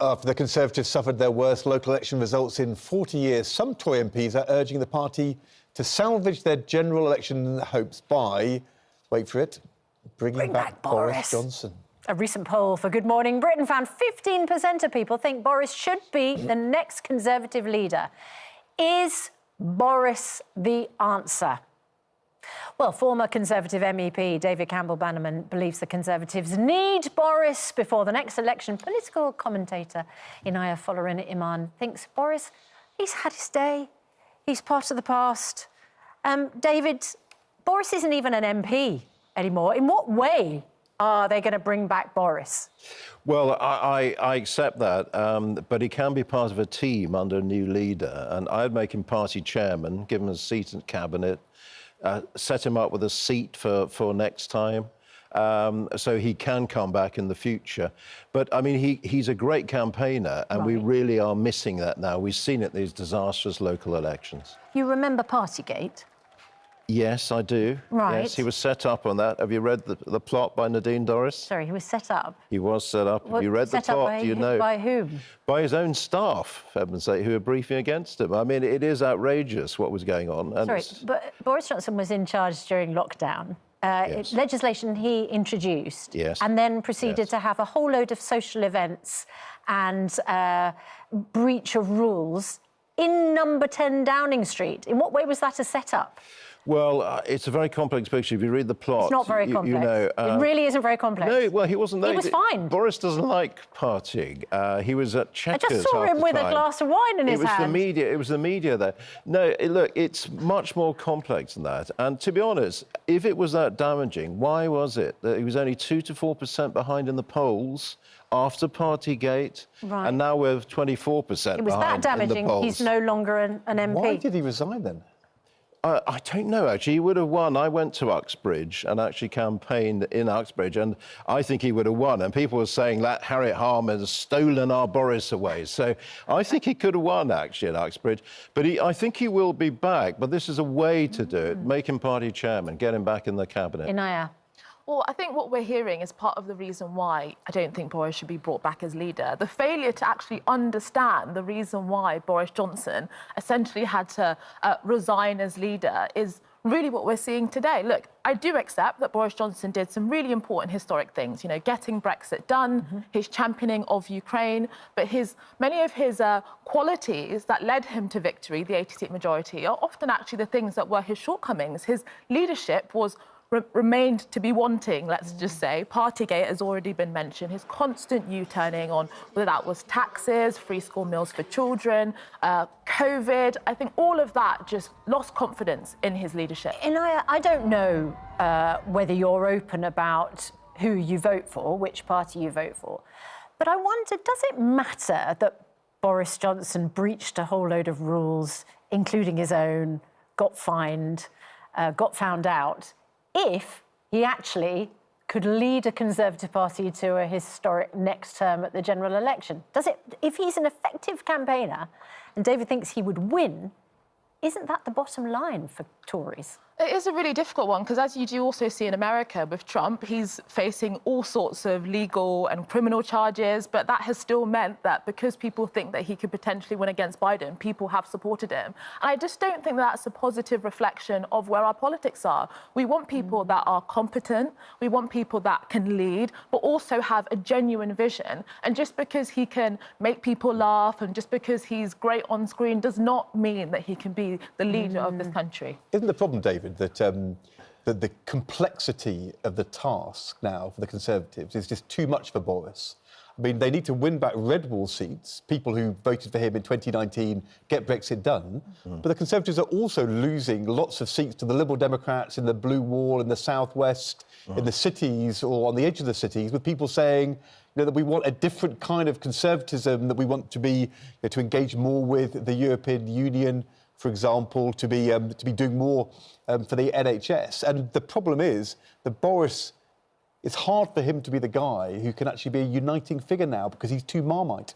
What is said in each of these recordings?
After the Conservatives suffered their worst local election results in 40 years, some Tory MPs are urging the party to salvage their general election hopes by, wait for it, bringing back Boris Johnson. A recent poll for Good Morning Britain found 15% of people think Boris should be the next Conservative leader. Is Boris the answer? Well, former Conservative MEP David Campbell Bannerman believes the Conservatives need Boris before the next election. Political commentator Inaya Folarin Iman thinks Boris, he's had his day, he's part of the past. David, Boris isn't even an MP anymore. In what way are they going to bring back Boris? Well, I accept that, but he can be part of a team under a new leader, and I'd make him party chairman, give him a seat in cabinet, set him up with a seat for next time, so he can come back in the future. But, I mean, he's a great campaigner, and we really are missing that now. We've seen it in these disastrous local elections. You remember Partygate? Yes, I do. Right. Yes, he was set up on that. Have you read the plot by Nadine Dorris? Sorry, he was set up? He was set up. Have you read the plot? Do you know? By whom? By his own staff, for heaven's sake, who were briefing against him. I mean, it is outrageous what was going on. And sorry, but Boris Johnson was in charge during lockdown. Yes. Legislation he introduced, yes, and then proceeded to have a whole load of social events and breach of rules in number 10 Downing Street. In what way was that a setup? Well, it's a very complex picture. If you read the plot... It's not very complex. You know, it really isn't very complex. No, well, he wasn't there. He was fine. Boris doesn't like partying. He was at Chequers. I just saw him with a glass of wine in his hand. It was the media there. No, look, it's much more complex than that. And to be honest, if it was that damaging, why was it that he was only 2 to 4% behind in the polls after Partygate, and now we're 24% behind in the polls? It was that damaging. He's no longer an MP. Why did he resign then? I don't know, actually. He would have won. I went to Uxbridge and actually campaigned in Uxbridge, and I think he would have won. And people were saying that Harriet Harman has stolen our Boris away. So I think he could have won, actually, at Uxbridge. But I think he will be back. But this is a way to do it. Make him party chairman, get him back in the cabinet. Inaya. Well, I think what we're hearing is part of the reason why I don't think Boris should be brought back as leader. The failure to actually understand the reason why Boris Johnson essentially had to resign as leader is really what we're seeing today. Look, I do accept that Boris Johnson did some really important historic things, you know, getting Brexit done, his championing of Ukraine, but many of his qualities that led him to victory, the 80-seat majority, are often actually the things that were his shortcomings. His leadership remained to be wanting, let's just say. Partygate has already been mentioned. His constant U-turning on whether that was taxes, free school meals for children, COVID. I think all of that just lost confidence in his leadership. Inaya, I don't know whether you're open about who you vote for, which party you vote for, but I wonder, does it matter that Boris Johnson breached a whole load of rules, including his own, got fined, got found out, if he actually could lead a Conservative Party to a historic next term at the general election? Does it, if he's an effective campaigner and David thinks he would win, isn't that the bottom line for Tories? It is a really difficult one, because as you do also see in America with Trump, he's facing all sorts of legal and criminal charges, but that has still meant that because people think that he could potentially win against Biden, people have supported him. And I just don't think that's a positive reflection of where our politics are. We want people that are competent, we want people that can lead, but also have a genuine vision. And just because he can make people laugh and just because he's great on screen does not mean that he can be the leader of this country. Isn't the problem, David, that the complexity of the task now for the Conservatives is just too much for Boris? I mean, they need to win back red wall seats, people who voted for him in 2019, get Brexit done. But the Conservatives are also losing lots of seats to the Liberal Democrats in the blue wall, in the southwest, in the cities or on the edge of the cities, with people saying, you know, that we want a different kind of conservatism, that we want to be, to engage more with the European Union, for example, to be doing more for the NHS. And the problem is that Boris, it's hard for him to be the guy who can actually be a uniting figure now because he's too Marmite.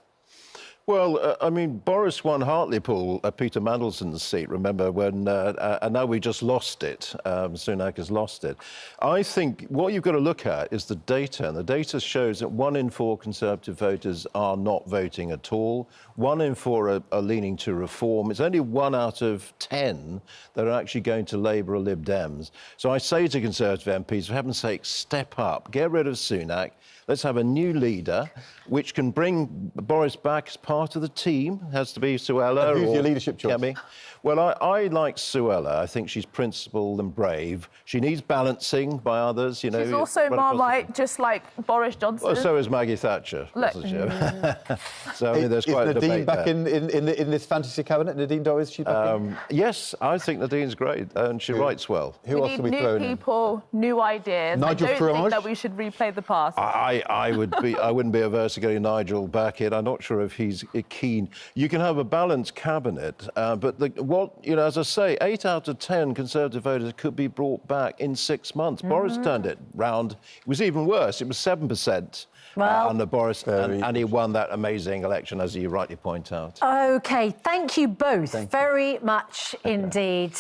Well, I mean, Boris won Hartlepool, Peter Mandelson's seat, remember, when, and now we just lost it. Sunak has lost it. I think what you've got to look at is the data, and the data shows that 1 in 4 Conservative voters are not voting at all. 1 in 4 are leaning to reform. It's only 1 out of 10 that are actually going to Labour or Lib Dems. So I say to Conservative MPs, for heaven's sake, step up, get rid of Sunak. Let's have a new leader, which can bring Boris back as part of the team. Has to be Suella. And who's your leadership choice? Kemi. Well, I like Suella. I think she's principled and brave. She needs balancing by others, you know. She's also Marmite, just like Boris Johnson. Well, so is Maggie Thatcher. Look. So I mean, there's quite a Nadine debate back there. in this fantasy cabinet? Nadine Dorries, is she back in? Yes, I think Nadine's great, and she writes well. Who else We are we need new throwing in? people, new ideas. Nigel I don't Farage? think that we should replay the past. I wouldn't be averse to getting Nigel back in. I'm not sure if he's keen. You can have a balanced cabinet, but as I say, 8 out of 10 Conservative voters could be brought back in 6 months. Boris turned it round. It was even worse. It was 7% under Boris, and he won that amazing election, as you rightly point out. OK, thank you both very much indeed.